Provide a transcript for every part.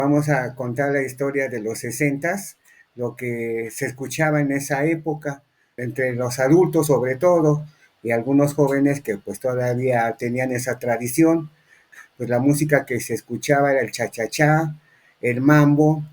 Vamos a contar la historia de los sesentas, lo que se escuchaba en esa época, entre los adultos sobre todo, y algunos jóvenes que pues todavía tenían esa tradición. Pues la música que se escuchaba era el cha-cha-cha, el mambo,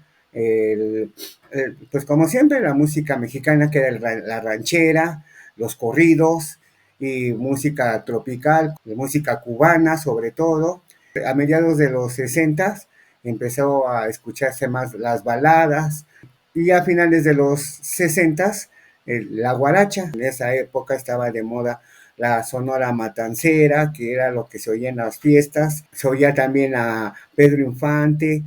pues como siempre la música mexicana que era la ranchera, los corridos y música tropical, música cubana sobre todo. A mediados de los 60 empezó a escucharse más las baladas y a finales de los 60 la guaracha. En esa época estaba de moda la Sonora Matancera, que era lo que se oía en las fiestas. Se oía también a Pedro Infante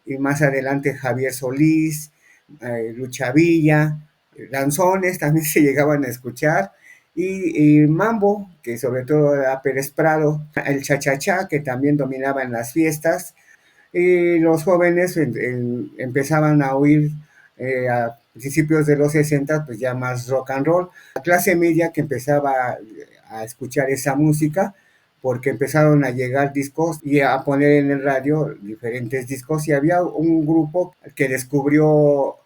y más adelante Javier Solís, Lucha Villa, danzones también se llegaban a escuchar. Y mambo, que sobre todo era Pérez Prado, el cha-cha-cha, que también dominaba en las fiestas, y los jóvenes empezaban a oír a principios de los 60 pues ya más rock and roll. La clase media que empezaba a escuchar esa música porque empezaron a llegar discos y a poner en el radio diferentes discos y había un grupo que descubrió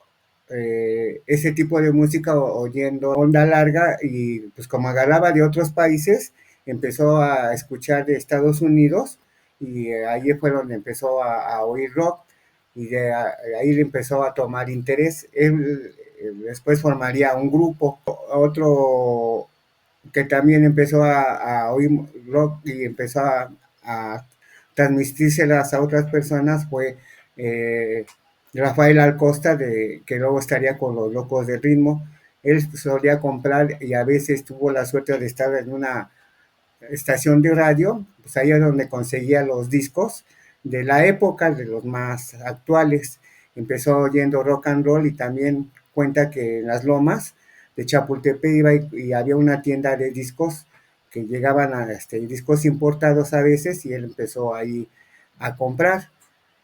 ese tipo de música oyendo onda larga y pues como agarraba de otros países empezó a escuchar de Estados Unidos y ahí fue donde empezó a oír rock y de ahí le empezó a tomar interés. Él después formaría un grupo, otro que también empezó a oír rock y empezó a transmitírselas a otras personas fue eh, Rafael Alcosta, que luego estaría con los Locos del Ritmo. Él solía comprar y a veces tuvo la suerte de estar en una estación de radio, pues ahí es donde conseguía los discos de la época, de los más actuales. Empezó oyendo rock and roll y también cuenta que en las lomas de Chapultepec iba y había una tienda de discos que llegaban a discos importados a veces y él empezó ahí a comprar.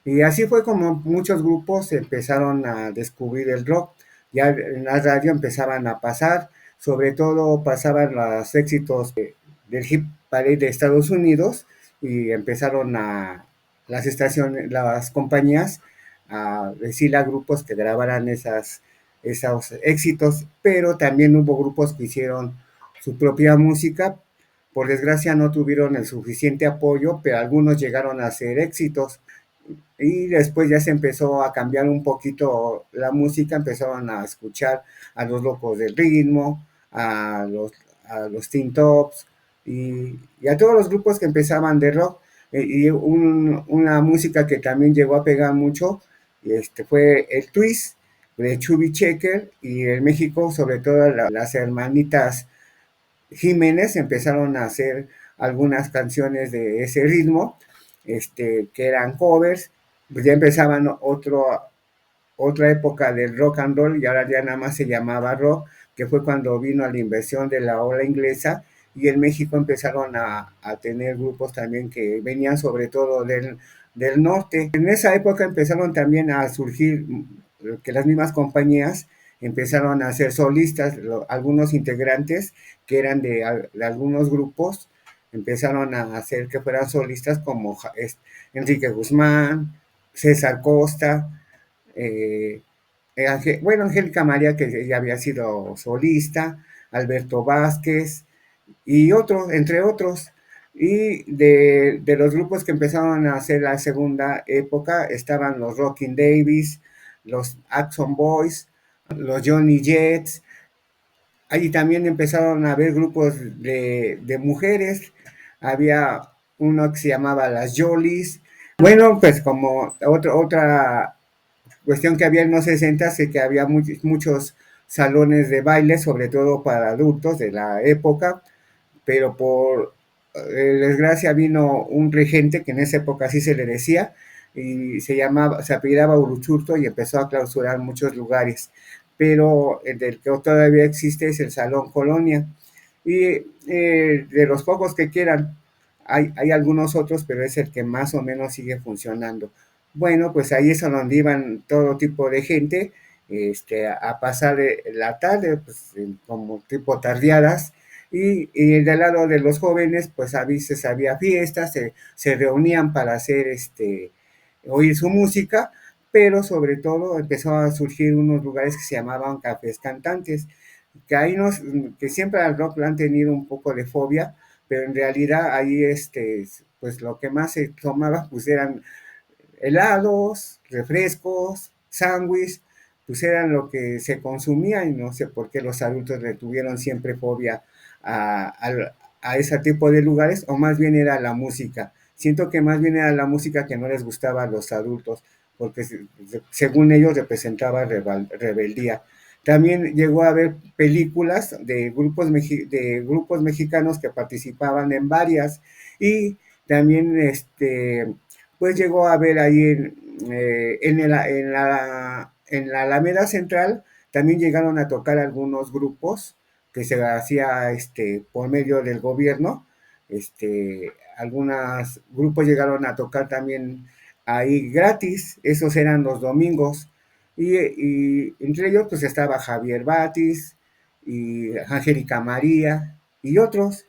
Y así fue como muchos grupos empezaron a descubrir el rock. Ya en la radio empezaban a pasar, sobre todo pasaban los éxitos del hip parade de Estados Unidos y empezaron a las estaciones, las compañías a decirle a grupos que grabaran esos éxitos, pero también hubo grupos que hicieron su propia música. Por desgracia no tuvieron el suficiente apoyo, pero algunos llegaron a hacer éxitos. Y después ya se empezó a cambiar un poquito la música, empezaron a escuchar a los Locos del Ritmo, a los Teen Tops y a todos los grupos que empezaban de rock. Una música que también llegó a pegar mucho fue el twist de Chubby Checker y en México sobre todo las hermanitas Jiménez empezaron a hacer algunas canciones de ese ritmo, que eran covers, pues ya empezaban otra época del rock and roll y ahora ya nada más se llamaba rock, que fue cuando vino a la inversión de la ola inglesa y en México empezaron a tener grupos también que venían sobre todo del norte. En esa época empezaron también a surgir que las mismas compañías empezaron a ser solistas, algunos integrantes que eran de algunos grupos empezaron a hacer que fueran solistas como Enrique Guzmán, César Costa, eh, bueno, Angélica María, que ya había sido solista, Alberto Vázquez y otros, entre otros. Y de los grupos que empezaron a hacer la segunda época estaban los Rocking Davis, los Action Boys, los Johnny Jets. Ahí también empezaron a haber grupos de mujeres. Había uno que se llamaba las Jollies. Bueno, pues como otra cuestión que había en los 60 es que había muchos salones de baile, sobre todo para adultos de la época, pero por desgracia vino un regente que en esa época así se le decía y se apellidaba Uruchurto y empezó a clausurar muchos lugares, pero el del que todavía existe es el Salón Colonia y de los pocos que quieran hay algunos otros, pero es el que más o menos sigue funcionando. Bueno, pues ahí es a donde iban todo tipo de gente a pasar la tarde, pues, como tipo tardeadas, y del lado de los jóvenes, pues a veces había fiestas, se reunían para hacer oír su música, pero sobre todo empezó a surgir unos lugares que se llamaban cafés cantantes, que ahí nos, que siempre al rock le han tenido un poco de fobia, pero en realidad ahí pues lo que más se tomaba pues eran helados, refrescos, sándwich, pues eran lo que se consumía y no sé por qué los adultos le tuvieron siempre fobia a ese tipo de lugares, o más bien era la música. Siento que más bien era la música que no les gustaba a los adultos, porque según ellos representaba rebeldía. También llegó a haber películas de grupos mexicanos que participaban en varias y también pues llegó a haber ahí en la Alameda Central, también llegaron a tocar algunos grupos que se hacía por medio del gobierno. Algunos grupos llegaron a tocar también ahí gratis, esos eran los domingos. Y entre ellos pues estaba Javier Batis y Angélica María y otros.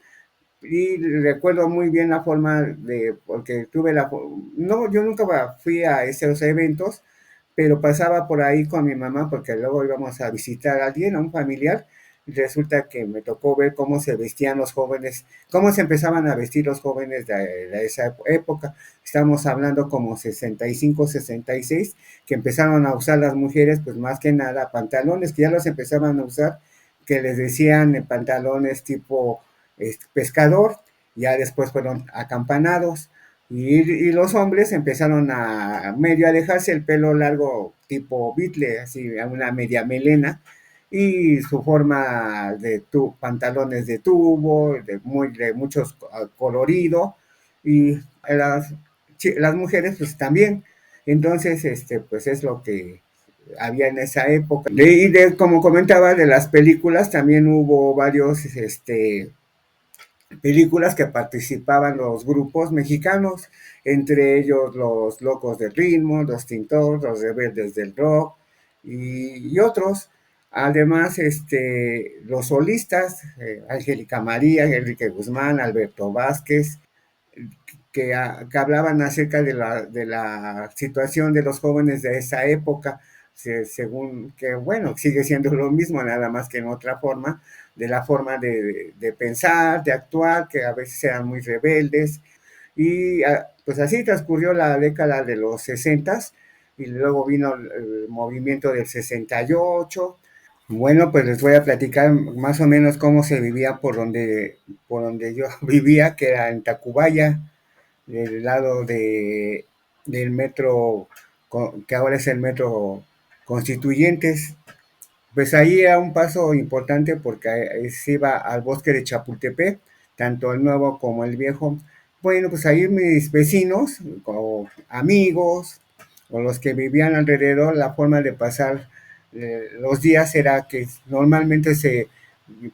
Y recuerdo muy bien la forma porque no, yo nunca fui a esos eventos, pero pasaba por ahí con mi mamá porque luego íbamos a visitar a alguien, a un familiar, y resulta que me tocó ver cómo se vestían los jóvenes, cómo se empezaban a vestir los jóvenes de esa época. Estamos hablando como 65, 66, que empezaron a usar las mujeres, pues más que nada pantalones, que ya los empezaban a usar, que les decían pantalones tipo pescador, ya después fueron acampanados y los hombres empezaron a medio a dejarse el pelo largo tipo Beatle, así una media melena y su forma pantalones de tubo, de muchos colorido y las, las mujeres pues también. Entonces, pues es lo que había en esa época. Como comentaba, de las películas también hubo varios, películas que participaban los grupos mexicanos, entre ellos los Locos del Ritmo, los Tintores, los Rebeldes del Rock y otros. Además, los solistas, Angélica María, Enrique Guzmán, Alberto Vázquez, que hablaban acerca de la situación de los jóvenes de esa época, según que, bueno, sigue siendo lo mismo, nada más que en otra forma, de la forma de pensar, de actuar, que a veces eran muy rebeldes. Y pues así transcurrió la década de los 60 y luego vino el movimiento del 68. Bueno, pues les voy a platicar más o menos cómo se vivía por donde yo vivía, que era en Tacubaya, del lado del metro, que ahora es el metro Constituyentes. Pues ahí era un paso importante porque se iba al bosque de Chapultepec, tanto el nuevo como el viejo. Bueno, pues ahí mis vecinos, o amigos, o los que vivían alrededor, la forma de pasar los días era que normalmente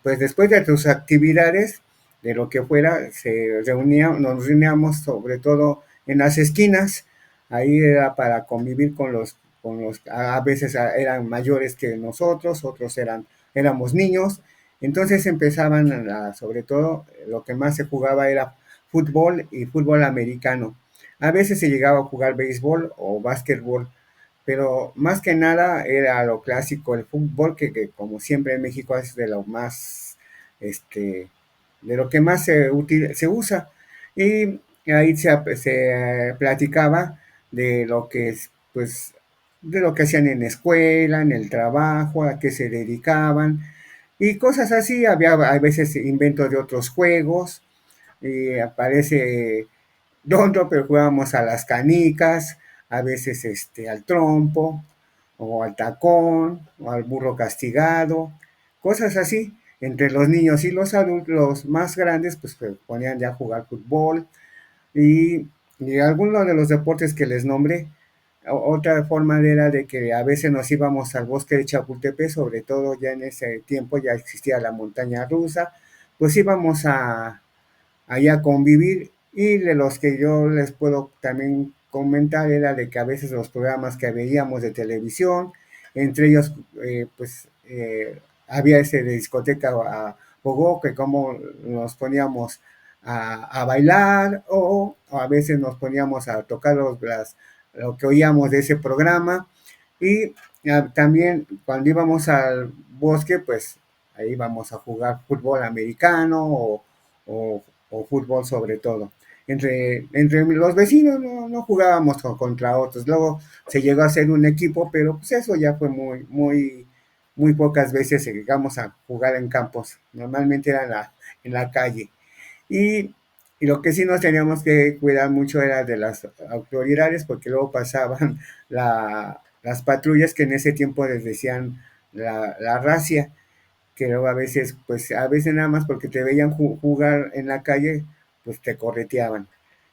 pues después de tus actividades, de lo que fuera, nos reuníamos sobre todo en las esquinas. Ahí era para convivir a veces eran mayores que nosotros, éramos niños. Entonces empezaban, sobre todo, lo que más se jugaba era fútbol y fútbol americano. A veces se llegaba a jugar béisbol o básquetbol, pero más que nada era lo clásico, el fútbol, que como siempre en México es de lo más, este, de lo que más se usa. Y ahí se platicaba de lo que es, pues, de lo que hacían en la escuela, en el trabajo, a qué se dedicaban y cosas así. Había a veces inventos de otros juegos, y aparece Dondro, pero jugábamos a las canicas, a veces al trompo, o al tacón, o al burro castigado, cosas así. Entre los niños y los adultos, los más grandes, pues se ponían ya a jugar fútbol y algunos de los deportes que les nombré. Otra forma era de que a veces nos íbamos al bosque de Chapultepec, sobre todo ya en ese tiempo ya existía la montaña rusa, pues íbamos allá a convivir y de los que yo les puedo también comentar era de que a veces los programas que veíamos de televisión, entre ellos pues había ese de discoteca a Pogo, que como nos poníamos a bailar o a veces nos poníamos a tocar lo que oíamos de ese programa. Y también cuando íbamos al bosque, pues ahí íbamos a jugar fútbol americano o, o fútbol sobre todo. Entre los vecinos no jugábamos contra otros. Luego se llegó a hacer un equipo, pero pues eso ya fue muy pocas veces llegamos a jugar en campos. Normalmente era en la calle. Y, y lo que sí nos teníamos que cuidar mucho era de las autoridades, porque luego pasaban las patrullas que en ese tiempo les decían la racia, que luego a veces nada más porque te veían jugar en la calle, pues te correteaban.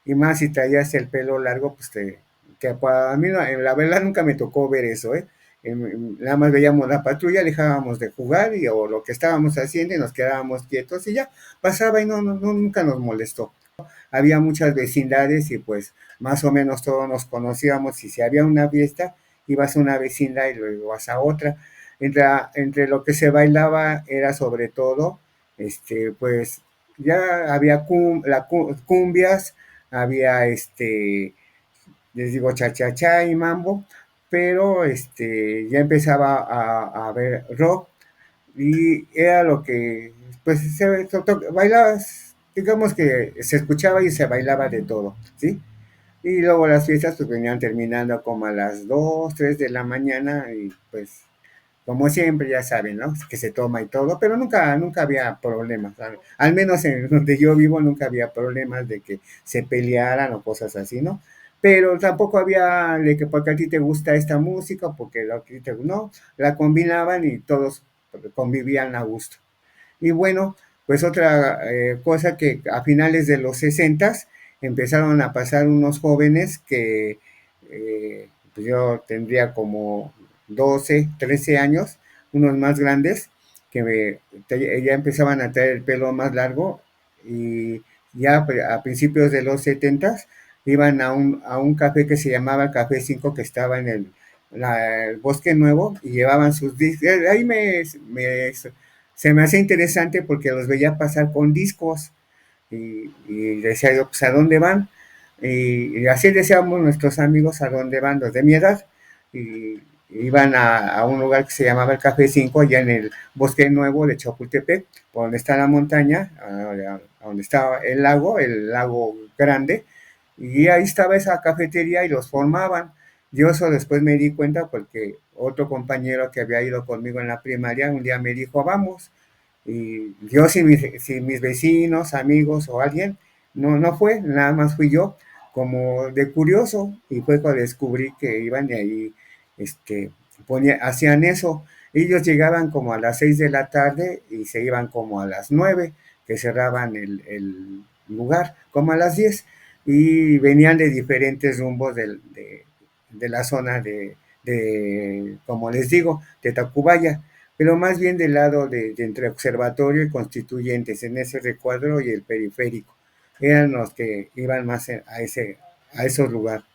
Y más si traías el pelo largo, pues que para mí, la verdad nunca me tocó ver eso, ¿eh? Nada más veíamos la patrulla, dejábamos de jugar o lo que estábamos haciendo y nos quedábamos quietos y ya pasaba y nunca nos molestó. Había muchas vecindades y pues más o menos todos nos conocíamos y si había una fiesta, ibas a una vecindad y luego vas a otra. Entre lo que se bailaba era sobre todo, pues ya había cumbias, había les digo cha-cha-cha y mambo, pero ya empezaba a ver rock y era lo que, pues, bailaba, digamos que se escuchaba y se bailaba de todo, ¿sí? Y luego las fiestas pues venían terminando como a las 2 3 de la mañana y pues como siempre ya saben, ¿no? Que se toma y todo, pero nunca había problemas, ¿sabe? Al menos en donde yo vivo nunca había problemas de que se pelearan o cosas así, ¿no? Pero tampoco había de que porque a ti te gusta esta música, porque a ti te no, la combinaban y todos convivían a gusto. Y bueno, pues otra cosa que a finales de los 60 empezaron a pasar unos jóvenes que pues yo tendría como 12 13 años, unos más grandes, ya empezaban a traer el pelo más largo y ya a principios de los 70 iban a un café que se llamaba Café 5 que estaba en el Bosque Nuevo y llevaban sus discos. Ahí se me hacía interesante porque los veía pasar con discos y decía yo, pues, ¿a dónde van? Y así decíamos nuestros amigos a dónde van los de mi edad. Y iban a un lugar que se llamaba el Café 5 allá en el Bosque Nuevo de Chapultepec, por donde está la montaña, a donde estaba el lago grande, y ahí estaba esa cafetería y los formaban. Yo eso después me di cuenta porque otro compañero que había ido conmigo en la primaria un día me dijo, vamos, y yo sin mis vecinos, amigos o alguien, no fue, nada más fui yo, como de curioso, y fue cuando descubrí que iban y ahí, este, hacían eso. Ellos llegaban como a las 6 de la tarde y se iban como a las 9 que cerraban el lugar, como a las 10 y venían de diferentes rumbos de la zona como les digo, de Tacubaya, pero más bien del lado de entre Observatorio y Constituyentes, en ese recuadro y el periférico. Eran los que iban más a esos lugares.